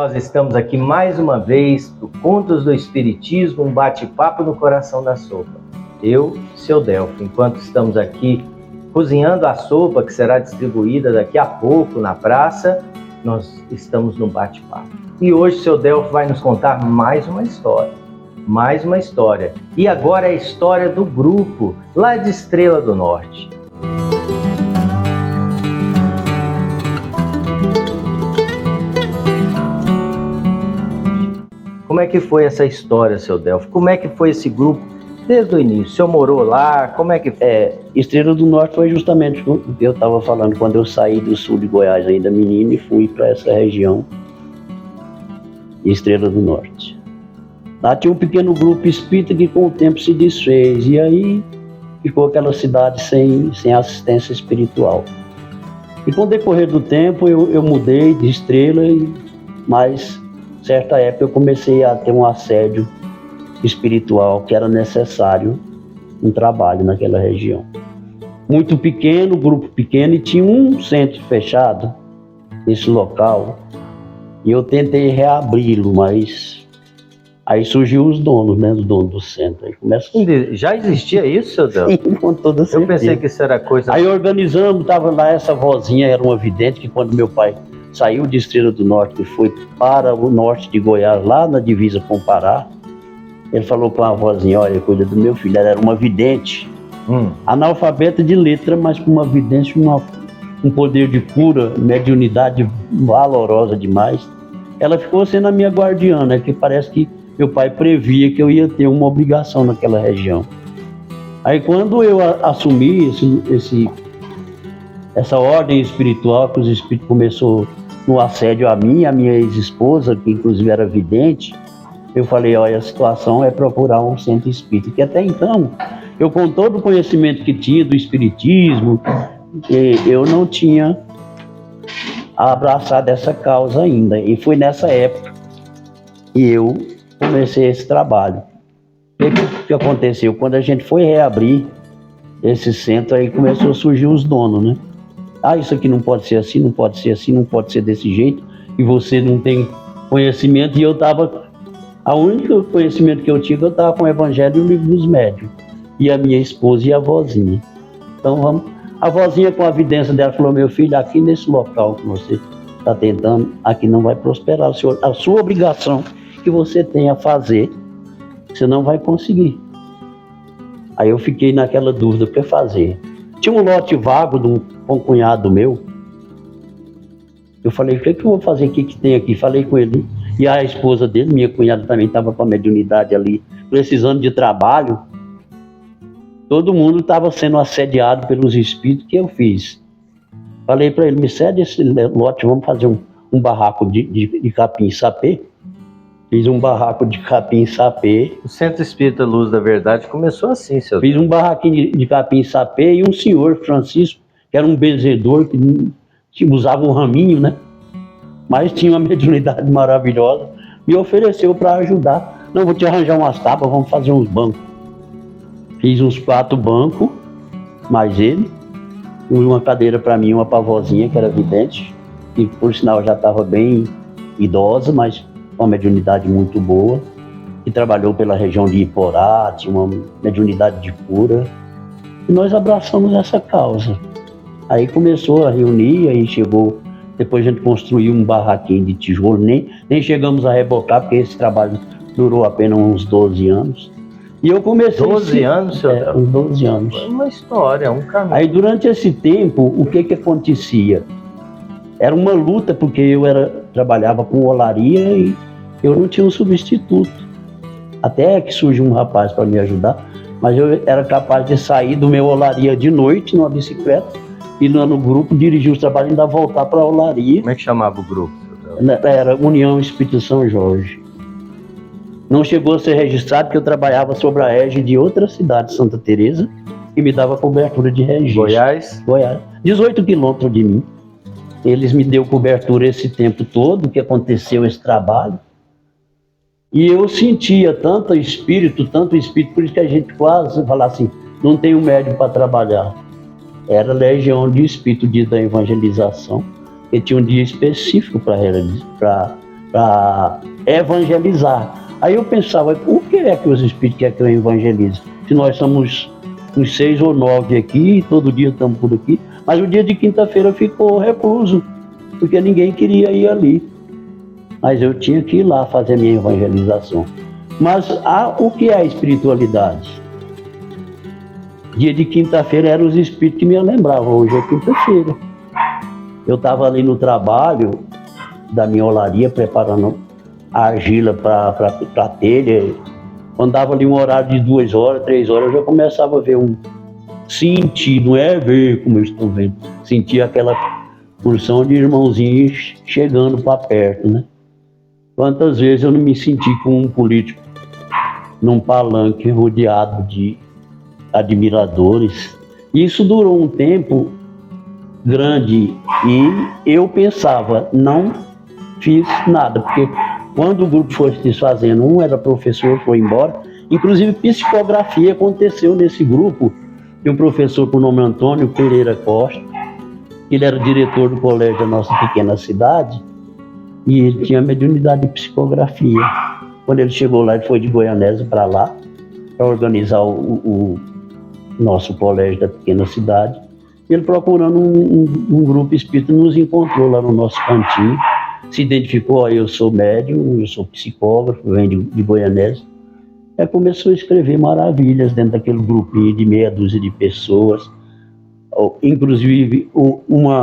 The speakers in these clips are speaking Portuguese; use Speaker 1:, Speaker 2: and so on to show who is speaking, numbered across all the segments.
Speaker 1: Nós estamos aqui mais uma vez para o Contos do Espiritismo, um bate-papo no coração da sopa. Eu, seu Delfim, enquanto estamos aqui cozinhando a sopa que será distribuída daqui a pouco na praça, nós estamos no bate-papo. E hoje seu Delfim vai nos contar mais uma história. E agora é a história do grupo lá de Estrela do Norte. Como é que foi essa história, seu Delfim? Como é que foi esse grupo desde o início? O senhor morou lá? Como é que foi?
Speaker 2: Estrela do Norte foi justamente o que eu estava falando quando eu saí do sul de Goiás ainda menino e fui para essa região, Estrela do Norte. Lá tinha um pequeno grupo espírita que com o tempo se desfez e aí ficou aquela cidade sem assistência espiritual. E com o decorrer do tempo eu mudei de Estrela, mas certa época eu comecei a ter um assédio espiritual que era necessário um trabalho naquela região. Muito pequeno, grupo pequeno, e tinha um centro fechado nesse local e eu tentei reabri-lo, mas aí surgiu os donos, né, o dono do centro. Aí começa...
Speaker 1: Já existia isso, seu Delfim?
Speaker 2: Sim, com toda certeza.
Speaker 1: Eu pensei que isso era coisa...
Speaker 2: Aí organizamos, estava lá essa vozinha, era uma vidente, que quando meu pai saiu de Estrela do Norte e foi para o norte de Goiás, lá na divisa com o Pará, ele falou com a vozinha: olha, cuida do meu filho. Ela era uma vidente, analfabeta de letra, mas com uma vidência, um poder de cura, mediunidade valorosa demais. Ela ficou sendo a minha guardiã, né, que parece que meu pai previa que eu ia ter uma obrigação naquela região. Aí quando eu assumi essa ordem espiritual, que os espíritos começou no assédio a mim, a minha ex-esposa, que inclusive era vidente, eu falei: olha, a situação é procurar um centro espírita, que até então, eu com todo o conhecimento que tinha do espiritismo, eu não tinha abraçado essa causa ainda, e foi nessa época que eu comecei esse trabalho. O que aconteceu? Quando a gente foi reabrir esse centro, aí começou a surgir os donos, né? Isso aqui não pode ser assim, não pode ser assim, não pode ser desse jeito, e você não tem conhecimento. E eu estava, o único conhecimento que eu tive, eu estava com o Evangelho e o Livro dos Médiuns, e a minha esposa e a vozinha. Então a vozinha, com a evidência dela, falou: meu filho, aqui nesse local que você está tentando, aqui não vai prosperar. A sua obrigação que você tem a fazer, você não vai conseguir. Aí eu fiquei naquela dúvida: o que fazer? Tinha um lote vago de um cunhado meu. Eu falei: o que eu vou fazer aqui que tem aqui? Falei com ele. E a esposa dele, minha cunhada, também estava com a mediunidade ali, precisando de trabalho. Todo mundo estava sendo assediado pelos espíritos. Que eu fiz? Falei para ele: me cede esse lote, vamos fazer um barraco de capim-sapê. Fiz um barraco de capim-sapê.
Speaker 1: O Centro Espírita Luz da Verdade começou assim, seu
Speaker 2: Fiz um barraquinho de capim-sapê, e um senhor, Francisco, que era um benzedor, que usava um raminho, né? Mas tinha uma mediunidade maravilhosa, me ofereceu para ajudar. Não, vou te arranjar umas tábuas, vamos fazer uns bancos. Fiz uns 4 bancos, mais ele, uma cadeira para mim, uma para a vozinha, que era vidente, e por sinal já estava bem idosa, mas uma mediunidade muito boa, que trabalhou pela região de Iporá, tinha uma mediunidade de cura, e nós abraçamos essa causa. Aí começou a reunir, aí chegou, depois a gente construiu um barraquinho de tijolo, nem chegamos a rebocar, porque esse trabalho durou apenas uns 12 anos. E eu comecei...
Speaker 1: 12 anos, senhor?
Speaker 2: Uns 12 anos.
Speaker 1: É uma história, um caminho.
Speaker 2: Aí durante esse tempo, o que acontecia? Era uma luta, porque eu trabalhava com olaria e eu não tinha um substituto. Até que surgiu um rapaz para me ajudar, mas eu era capaz de sair do meu olaria de noite numa bicicleta, ir no grupo, dirigir os trabalhos e ainda voltar para a olaria.
Speaker 1: Como é que chamava o grupo?
Speaker 2: Era União Espírita São Jorge. Não chegou a ser registrado, porque eu trabalhava sobre a égide de outra cidade, Santa Teresa, e me dava cobertura de registro.
Speaker 1: Goiás?
Speaker 2: 18 quilômetros de mim. Eles me deu cobertura esse tempo todo que aconteceu esse trabalho. E eu sentia tanto espírito, por isso que a gente quase falava assim: não tem um médium para trabalhar. Era legião de espírito, dia da evangelização, e tinha um dia específico para para evangelizar. Aí eu pensava, o que é que os espíritos querem que eu evangelize? Se nós somos uns 6 ou 9 aqui, todo dia estamos por aqui, mas o dia de quinta-feira ficou recluso, porque ninguém queria ir ali. Mas eu tinha que ir lá fazer minha evangelização. Mas o que é a espiritualidade? Dia de quinta-feira eram os espíritos que me lembravam, hoje é quinta-feira. Eu estava ali no trabalho da minha olaria, preparando a argila para a telha. Quando dava ali um horário de 2 horas, 3 horas, eu já começava a ver sentir, não é ver como eu estou vendo, sentir aquela porção de irmãozinhos chegando para perto, né? Quantas vezes eu não me senti com um político num palanque rodeado de admiradores. Isso durou um tempo grande e eu pensava, não fiz nada, porque quando o grupo foi se desfazendo, um era professor, foi embora, inclusive psicografia aconteceu nesse grupo, de um professor por nome Antônio Pereira Costa, ele era diretor do colégio da nossa pequena cidade, e ele tinha mediunidade de psicografia. Quando ele chegou lá, ele foi de Goianésia para lá, para organizar o nosso colégio da pequena cidade. Ele, procurando um grupo espírita, nos encontrou lá no nosso cantinho, se identificou, eu sou médium, eu sou psicógrafo, venho de Goianésia. Aí começou a escrever maravilhas dentro daquele grupinho de meia dúzia de pessoas, inclusive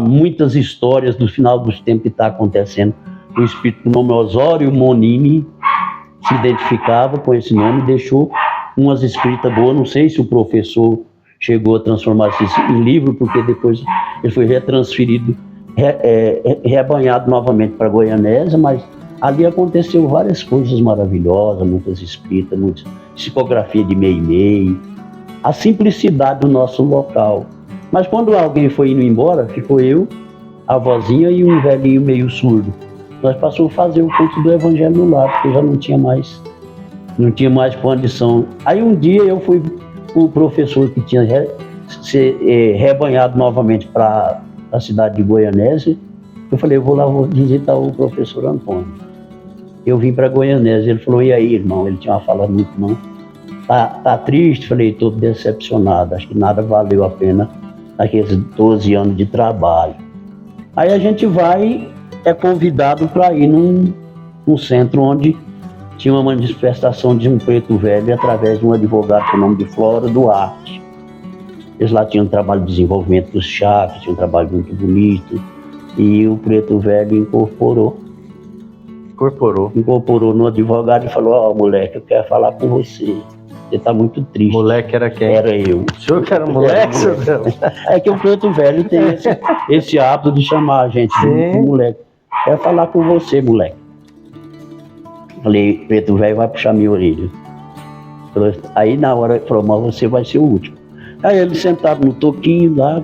Speaker 2: muitas histórias do final dos tempos que está acontecendo. O espírito com o nome Osório Monini se identificava com esse nome, deixou umas escritas boas. Não sei se o professor chegou a transformar isso em livro, porque depois ele foi retransferido, rebanhado novamente para Goianésia, mas ali aconteceu várias coisas maravilhosas, muitas escritas, muitas psicografia de meio-meio, a simplicidade do nosso local. Mas quando alguém foi indo embora, ficou eu, a vozinha e um velhinho meio surdo. Nós passamos a fazer o culto do Evangelho no lar, porque já não tinha mais condição. Aí um dia eu fui o professor que tinha rebanhado novamente para a cidade de Goianésia. Eu falei, eu vou lá visitar o professor Antônio. Eu vim para Goianésia, ele falou, e aí, irmão? Ele tinha uma fala muito, não. Tá triste? Falei, estou decepcionado, acho que nada valeu a pena aqueles 12 anos de trabalho. Aí a gente é convidado para ir num centro onde tinha uma manifestação de um preto velho através de um advogado com o nome de Flora Duarte. Eles lá tinham um trabalho de desenvolvimento dos chakras, tinha um trabalho muito bonito, e o preto velho incorporou no advogado e falou, moleque, eu quero falar com você. Você está muito triste.
Speaker 1: Moleque era quem?
Speaker 2: Era eu.
Speaker 1: O senhor que era moleque, seu Deus?
Speaker 2: É que o preto velho tem esse hábito de chamar a gente de moleque. Quero falar com você, moleque. Falei, preto velho vai puxar minha orelha. Aí na hora ele falou, mas você vai ser o último. Aí ele sentado no toquinho lá,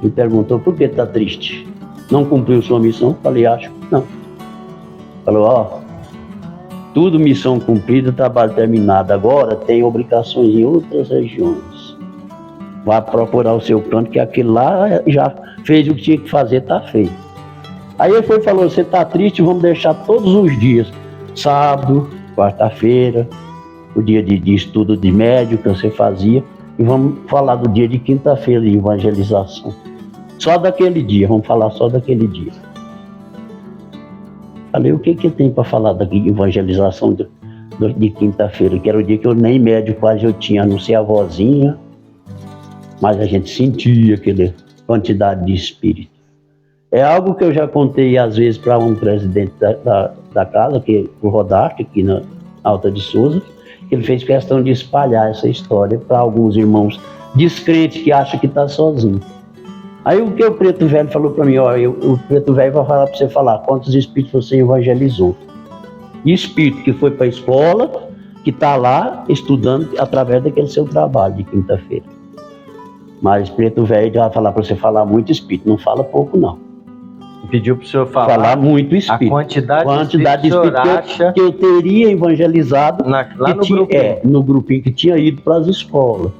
Speaker 2: me perguntou, por que está triste? Não cumpriu sua missão? Falei, acho que não. Falou, tudo missão cumprida, trabalho terminado. Agora tem obrigações em outras regiões. Vá procurar o seu canto, que aquilo lá já fez o que tinha que fazer, está feito. Aí ele foi e falou, você está triste, vamos deixar todos os dias. Sábado, quarta-feira, o dia de estudo de médio que você fazia, e vamos falar do dia de quinta-feira de evangelização. Só daquele dia, vamos falar só daquele dia. Falei, o que tem para falar da evangelização de quinta-feira, que era o dia que eu nem médio quase eu tinha, a não ser a vozinha, mas a gente sentia aquela quantidade de espírito. É algo que eu já contei às vezes para um presidente da casa, que é o Rodarte, aqui na Alta de Souza, que ele fez questão de espalhar essa história para alguns irmãos descrentes que acham que está sozinho. Aí o que o preto velho falou para mim, o preto velho vai falar para você falar quantos espíritos você evangelizou. E espírito que foi para a escola, que está lá estudando através daquele seu trabalho de quinta-feira. Mas preto velho vai falar para você falar muito espírito, não fala pouco não.
Speaker 1: Pediu para o senhor falar
Speaker 2: muito espírito.
Speaker 1: A quantidade de espírito
Speaker 2: que eu teria evangelizado
Speaker 1: lá no grupinho.
Speaker 2: No grupinho que tinha ido para as escolas.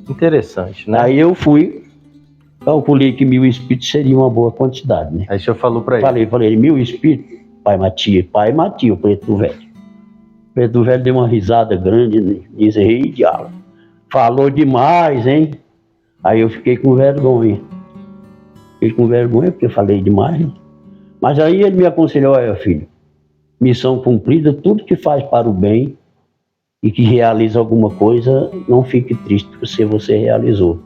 Speaker 1: Interessante, né?
Speaker 2: Aí eu calculei que 1000 espíritos seria uma boa quantidade, né?
Speaker 1: Aí o senhor falou para ele?
Speaker 2: Falei, 1000 espíritos, pai Matia, o preto velho. O preto velho deu uma risada grande, né? Disse, ei, diabo, falou demais, hein? Aí eu fiquei com vergonha. Fiquei com vergonha porque eu falei demais, né? Mas aí ele me aconselhou, olha filho, missão cumprida, tudo que faz para o bem e que realiza alguma coisa, não fique triste se você realizou.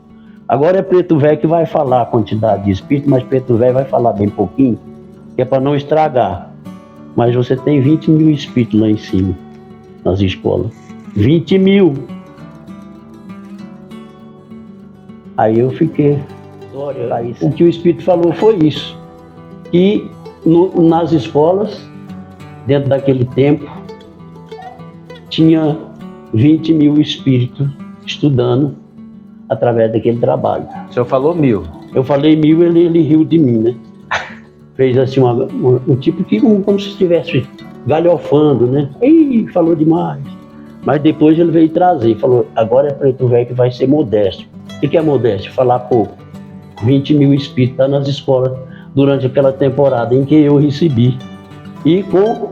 Speaker 2: Agora é preto velho que vai falar a quantidade de espírito, mas preto velho vai falar bem pouquinho, que é para não estragar. Mas você tem 20 mil espíritos lá em cima, nas escolas. 20 mil! Aí eu fiquei. O que o espírito falou foi isso. Que nas escolas, dentro daquele tempo, tinha 20 mil espíritos estudando através daquele trabalho.
Speaker 1: O senhor falou 1000.
Speaker 2: Eu falei 1000, ele riu de mim, né? Fez assim um tipo que como se estivesse galhofando, né? Ih, falou demais. Mas depois ele veio trazer, falou, agora é preto velho que vai ser modesto. O que é modesto? Falar pouco. 20 mil espíritos estão nas escolas durante aquela temporada em que eu recebi. E com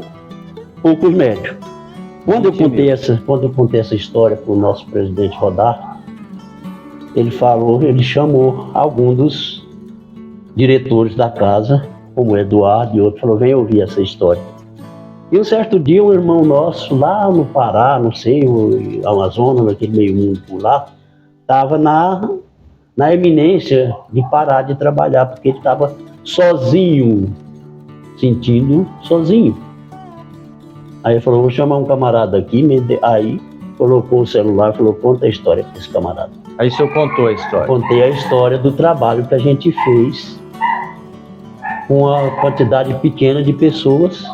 Speaker 2: poucos médios. Quando eu contei essa história para o nosso presidente Rodar, ele chamou algum dos diretores da casa, como o Eduardo e outro, falou, vem ouvir essa história. E um certo dia, um irmão nosso, lá no Pará, não sei, o Amazonas, naquele meio mundo por lá, estava na eminência de parar de trabalhar, porque ele estava sozinho, sentindo sozinho. Aí ele falou, vou chamar um camarada aqui, aí colocou o celular e falou, conta a história para esse camarada.
Speaker 1: Aí o senhor contou a história?
Speaker 2: Contei a história do trabalho que a gente fez com uma quantidade pequena de pessoas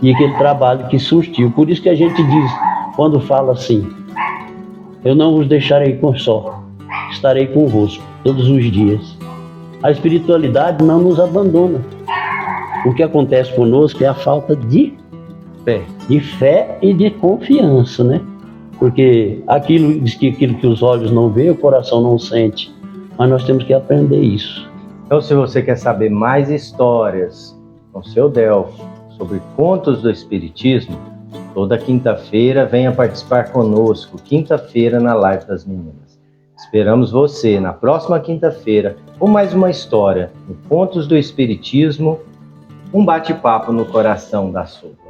Speaker 2: e aquele trabalho que surgiu. Por isso que a gente diz, quando fala assim, eu não vos deixarei só, estarei convosco todos os dias. A espiritualidade não nos abandona. O que acontece conosco é a falta de fé e de confiança, né? Porque aquilo que os olhos não veem, o coração não sente. Mas nós temos que aprender isso.
Speaker 1: Então, se você quer saber mais histórias com o seu Delfim sobre contos do Espiritismo, toda quinta-feira venha participar conosco, quinta-feira na Live das Meninas. Esperamos você na próxima quinta-feira com mais uma história no Contos do Espiritismo, um bate-papo no coração da sopa.